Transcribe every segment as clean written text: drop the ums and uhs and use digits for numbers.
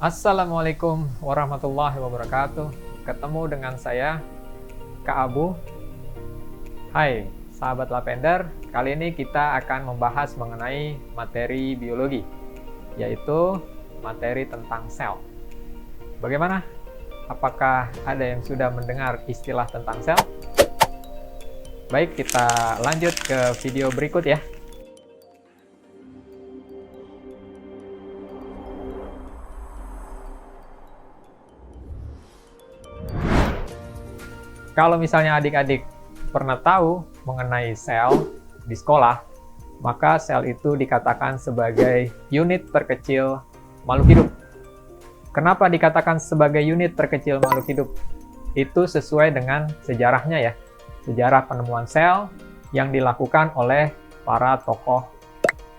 Assalamualaikum warahmatullahi wabarakatuh. Ketemu dengan saya, Kak Abu. Hai, sahabat Lavender. Kali ini kita akan membahas mengenai materi biologi, yaitu materi tentang sel. Bagaimana? Apakah ada yang sudah mendengar istilah tentang sel? Baik, kita lanjut ke video berikut ya. Kalau misalnya adik-adik pernah tahu mengenai sel di sekolah, maka sel itu dikatakan sebagai unit terkecil makhluk hidup. Kenapa dikatakan sebagai unit terkecil makhluk hidup? Itu sesuai dengan sejarahnya ya. Sejarah penemuan sel yang dilakukan oleh para tokoh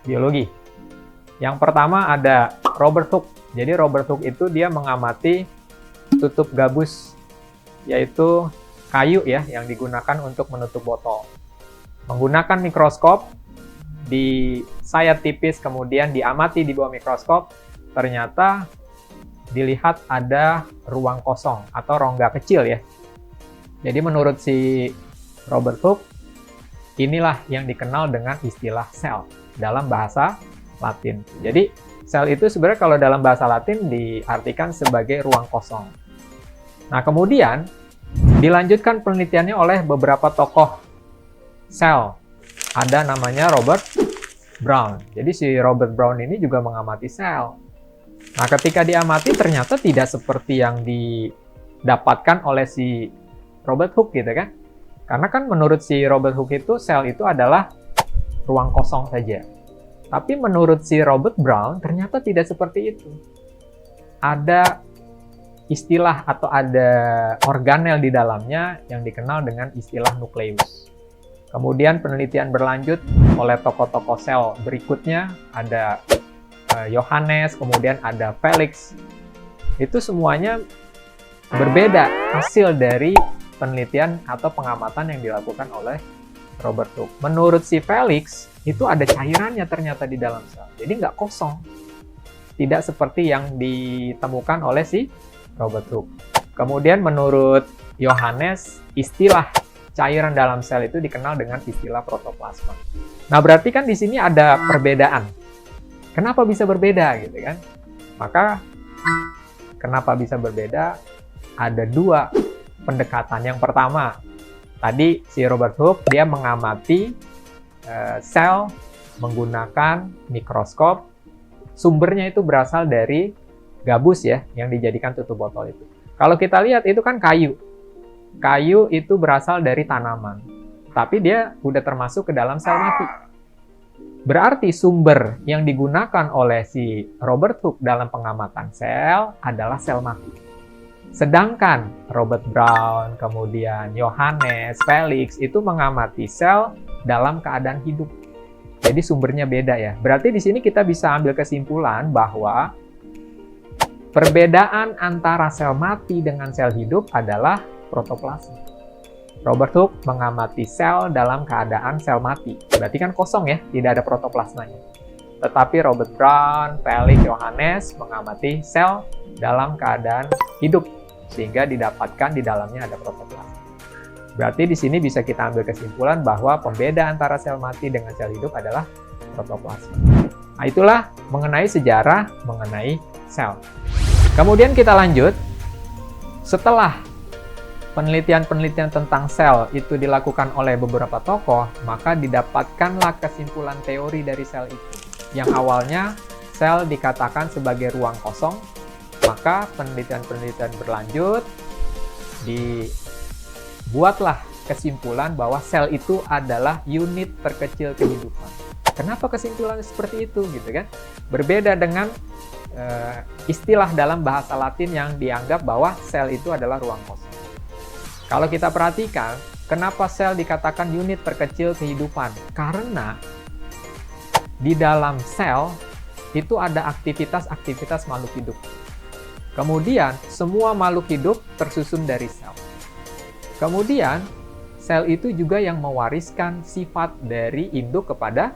biologi. Yang pertama ada Robert Hooke. Jadi Robert Hooke itu dia mengamati tutup gabus, yaitu kayu ya yang digunakan untuk menutup botol. Menggunakan mikroskop di sayat tipis kemudian diamati di bawah mikroskop, ternyata dilihat ada ruang kosong atau rongga kecil ya. Jadi menurut si Robert Hooke, inilah yang dikenal dengan istilah sel dalam bahasa Latin. Jadi sel itu sebenarnya kalau dalam bahasa Latin diartikan sebagai ruang kosong. Nah kemudian dilanjutkan penelitiannya oleh beberapa tokoh sel. Ada namanya Robert Brown. Jadi si Robert Brown ini juga mengamati sel. Nah, ketika diamati ternyata tidak seperti yang didapatkan oleh si Robert Hooke gitu kan. Karena kan menurut si Robert Hooke itu sel itu adalah ruang kosong saja. Tapi menurut si Robert Brown ternyata tidak seperti itu. Ada istilah atau ada organel di dalamnya yang dikenal dengan istilah nukleus. Kemudian penelitian berlanjut oleh tokoh-tokoh sel berikutnya, ada Yohanes, kemudian ada Felix. Itu semuanya berbeda hasil dari penelitian atau pengamatan yang dilakukan oleh Robert Hooke. Menurut si Felix, itu ada cairannya ternyata di dalam sel. Jadi nggak kosong. Tidak seperti yang ditemukan oleh si Robert Hooke. Kemudian menurut Yohanes, istilah cairan dalam sel itu dikenal dengan istilah protoplasma. Nah, berarti kan di sini ada perbedaan. Kenapa bisa berbeda gitu kan? Maka kenapa bisa berbeda? Ada dua pendekatan. Yang pertama, tadi si Robert Hooke dia mengamati sel menggunakan mikroskop. Sumbernya itu berasal dari gabus ya, yang dijadikan tutup botol itu. Kalau kita lihat itu kan kayu. Kayu itu berasal dari tanaman. Tapi dia udah termasuk ke dalam sel mati. Berarti sumber yang digunakan oleh si Robert Hooke dalam pengamatan sel adalah sel mati. Sedangkan Robert Brown, kemudian Yohanes, Felix itu mengamati sel dalam keadaan hidup. Jadi sumbernya beda ya. Berarti di sini kita bisa ambil kesimpulan bahwa perbedaan antara sel mati dengan sel hidup adalah protoplasma. Robert Hooke mengamati sel dalam keadaan sel mati. Berarti kan kosong ya, tidak ada protoplasmanya. Tetapi Robert Brown, Felix, Yohanes mengamati sel dalam keadaan hidup, sehingga didapatkan di dalamnya ada protoplasma. Berarti di sini bisa kita ambil kesimpulan bahwa pembeda antara sel mati dengan sel hidup adalah protoplasma. Nah, itulah mengenai sejarah mengenai sel. Kemudian kita lanjut, setelah penelitian-penelitian tentang sel itu dilakukan oleh beberapa tokoh, maka didapatkanlah kesimpulan teori dari sel itu. Yang awalnya sel dikatakan sebagai ruang kosong, maka penelitian-penelitian berlanjut, dibuatlah kesimpulan bahwa sel itu adalah unit terkecil kehidupan. Kenapa kesimpulan seperti itu gitu kan? Berbeda dengan istilah dalam bahasa Latin yang dianggap bahwa sel itu adalah ruang kosong. Kalau kita perhatikan, kenapa sel dikatakan unit terkecil kehidupan? Karena di dalam sel itu ada aktivitas-aktivitas makhluk hidup. Kemudian semua makhluk hidup tersusun dari sel. Kemudian sel itu juga yang mewariskan sifat dari induk kepada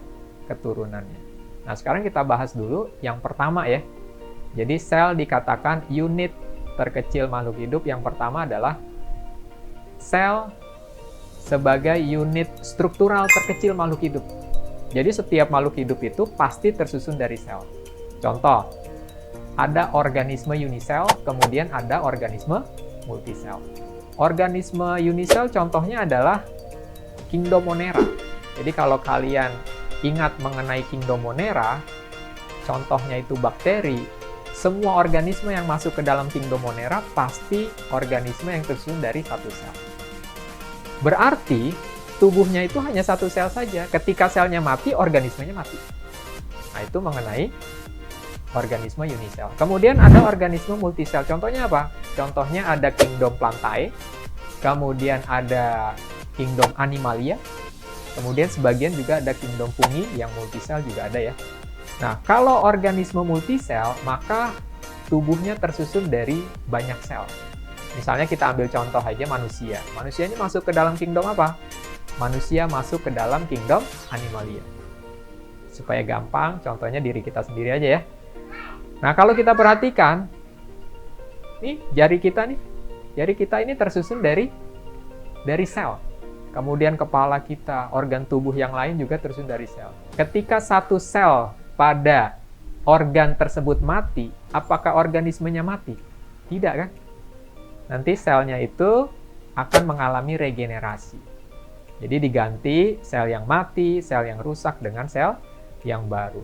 keturunannya. Nah, sekarang kita bahas dulu yang pertama ya. Jadi sel dikatakan unit terkecil makhluk hidup. Yang pertama adalah sel sebagai unit struktural terkecil makhluk hidup. Jadi setiap makhluk hidup itu pasti tersusun dari sel. Contoh, ada organisme unisel, kemudian ada organisme multisel. Organisme unisel contohnya adalah Kingdom Monera. Jadi kalau kalian ingat mengenai Kingdom Monera, contohnya itu bakteri, semua organisme yang masuk ke dalam Kingdom Monera pasti organisme yang tersusun dari satu sel. Berarti tubuhnya itu hanya satu sel saja. Ketika selnya mati, organismenya mati. Nah, itu mengenai organisme unisel. Kemudian ada organisme multisel. Contohnya apa? Contohnya ada Kingdom Plantae, kemudian ada Kingdom Animalia, kemudian sebagian juga ada Kingdom Fungi yang multisel juga ada ya. Nah, kalau organisme multisel, maka tubuhnya tersusun dari banyak sel. Misalnya kita ambil contoh aja manusia. Manusia ini masuk ke dalam kingdom apa? Manusia masuk ke dalam kingdom Animalia. Supaya gampang, contohnya diri kita sendiri aja ya. Nah, kalau kita perhatikan, nih jari kita ini tersusun dari sel. Kemudian kepala kita, organ tubuh yang lain juga tersusun dari sel. Ketika satu sel pada organ tersebut mati, apakah organismenya mati? Tidak kan? Nanti selnya itu akan mengalami regenerasi. Jadi diganti sel yang mati, sel yang rusak dengan sel yang baru.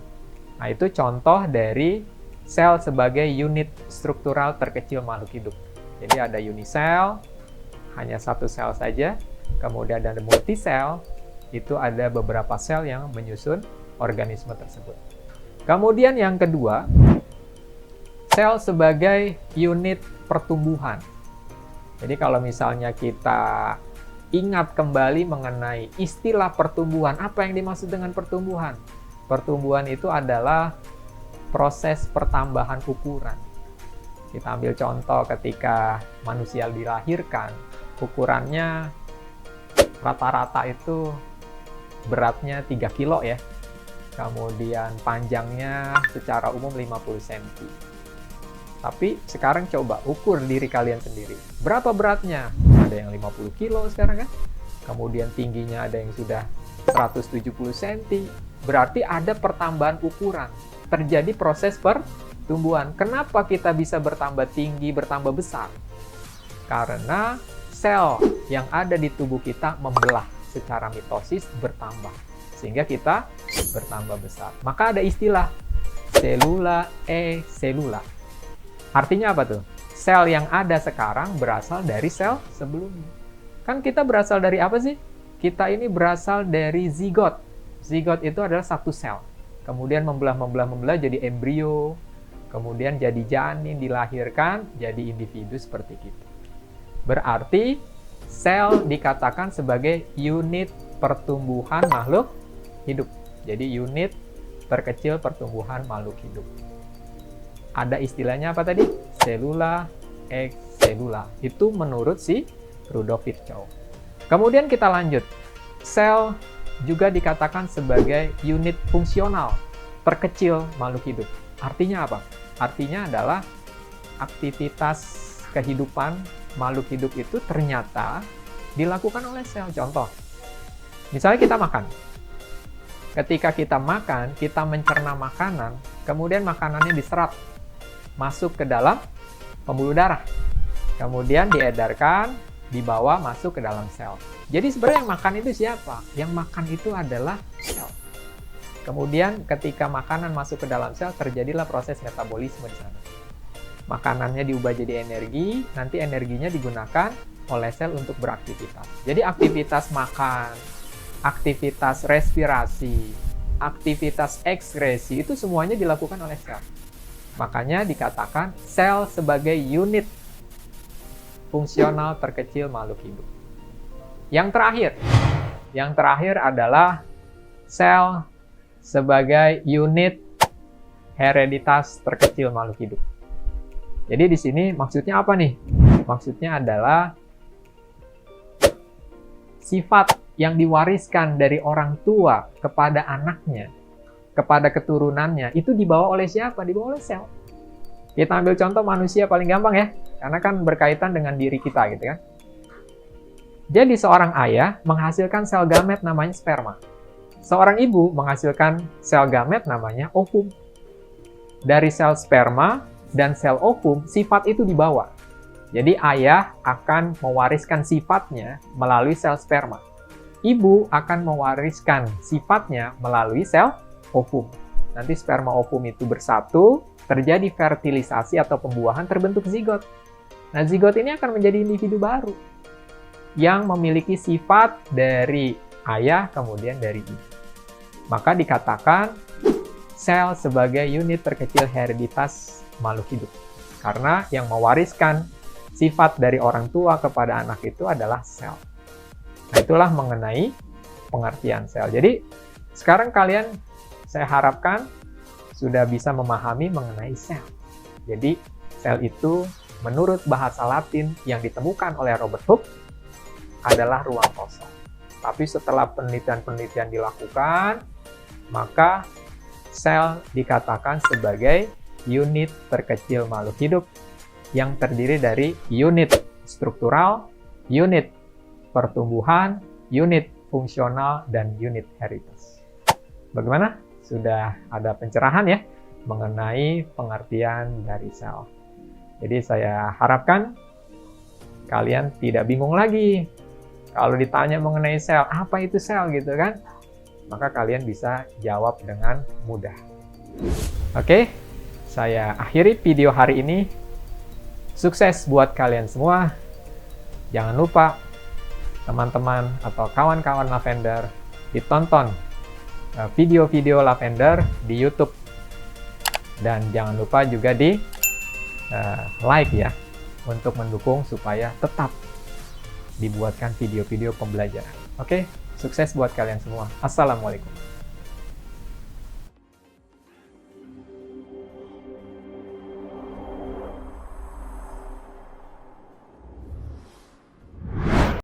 Nah, itu contoh dari sel sebagai unit struktural terkecil makhluk hidup. Jadi ada unisel, hanya satu sel saja. Kemudian ada multisel, itu ada beberapa sel yang menyusun organisme tersebut. Kemudian yang kedua, sel sebagai unit pertumbuhan. Jadi kalau misalnya kita ingat kembali mengenai istilah pertumbuhan, apa yang dimaksud dengan pertumbuhan? Pertumbuhan itu adalah proses pertambahan ukuran. Kita ambil contoh ketika manusia dilahirkan, ukurannya rata-rata itu beratnya 3 kilo ya. Kemudian panjangnya secara umum 50 cm. Tapi sekarang coba ukur diri kalian sendiri. Berapa beratnya? Ada yang 50 kilo sekarang kan? Kemudian tingginya ada yang sudah 170 cm. Berarti ada pertambahan ukuran. Terjadi proses pertumbuhan. Kenapa kita bisa bertambah tinggi, bertambah besar? Karena sel yang ada di tubuh kita membelah secara mitosis bertambah. Sehingga kita bertambah besar. Maka ada istilah selula selula. Artinya apa tuh? Sel yang ada sekarang berasal dari sel sebelumnya. Kan kita berasal dari apa sih? Kita ini berasal dari zigot. Zigot itu adalah satu sel. Kemudian membelah jadi embrio. Kemudian jadi janin, dilahirkan, jadi individu seperti itu. Berarti sel dikatakan sebagai unit pertumbuhan makhluk hidup. Jadi unit terkecil pertumbuhan makhluk hidup. Ada istilahnya apa tadi? Selula ex selula. Itu menurut si Rudolf Virchow. Kemudian kita lanjut. Sel juga dikatakan sebagai unit fungsional terkecil makhluk hidup. Artinya apa? Artinya adalah aktivitas kehidupan makhluk hidup itu ternyata dilakukan oleh sel. Contoh, misalnya kita makan. Ketika kita makan, kita mencerna makanan, kemudian makanannya diserap masuk ke dalam pembuluh darah. Kemudian diedarkan, dibawa masuk ke dalam sel. Jadi sebenarnya yang makan itu siapa? Yang makan itu adalah sel. Kemudian ketika makanan masuk ke dalam sel, terjadilah proses metabolisme di sana. Makanannya diubah jadi energi, nanti energinya digunakan oleh sel untuk beraktivitas. Jadi aktivitas makan, aktivitas respirasi, aktivitas ekskresi, itu semuanya dilakukan oleh sel. Makanya dikatakan sel sebagai unit fungsional terkecil makhluk hidup. Yang terakhir adalah sel sebagai unit hereditas terkecil makhluk hidup. Jadi di sini maksudnya apa nih? Maksudnya adalah sifat yang diwariskan dari orang tua kepada anaknya, kepada keturunannya, itu dibawa oleh siapa? Dibawa oleh sel. Kita ambil contoh manusia paling gampang ya, karena kan berkaitan dengan diri kita gitu kan. Jadi seorang ayah menghasilkan sel gamet namanya sperma. Seorang ibu menghasilkan sel gamet namanya ovum. Dari sel sperma dan sel ovum, sifat itu dibawa. Jadi ayah akan mewariskan sifatnya melalui sel sperma. Ibu akan mewariskan sifatnya melalui sel ovum. Nanti sperma ovum itu bersatu, terjadi fertilisasi atau pembuahan, terbentuk zigot. Nah, zigot ini akan menjadi individu baru yang memiliki sifat dari ayah kemudian dari ibu. Maka dikatakan sel sebagai unit terkecil hereditas makhluk hidup. Karena yang mewariskan sifat dari orang tua kepada anak itu adalah sel. Nah, itulah mengenai pengertian sel. Jadi, sekarang kalian saya harapkan sudah bisa memahami mengenai sel. Jadi, sel itu menurut bahasa Latin yang ditemukan oleh Robert Hooke adalah ruang kosong. Tapi setelah penelitian-penelitian dilakukan, maka sel dikatakan sebagai unit terkecil makhluk hidup yang terdiri dari unit struktural, unit pertumbuhan, unit fungsional, dan unit heritage. Bagaimana? Sudah ada pencerahan ya mengenai pengertian dari sel. Jadi saya harapkan kalian tidak bingung lagi. Kalau ditanya mengenai sel, apa itu sel gitu kan? Maka kalian bisa jawab dengan mudah. Oke, saya akhiri video hari ini. Sukses buat kalian semua. Jangan lupa teman-teman atau kawan-kawan Lavender ditonton video-video Lavender di YouTube. Dan jangan lupa juga di like ya, untuk mendukung supaya tetap dibuatkan video-video pembelajaran. Oke, sukses buat kalian semua. Assalamualaikum.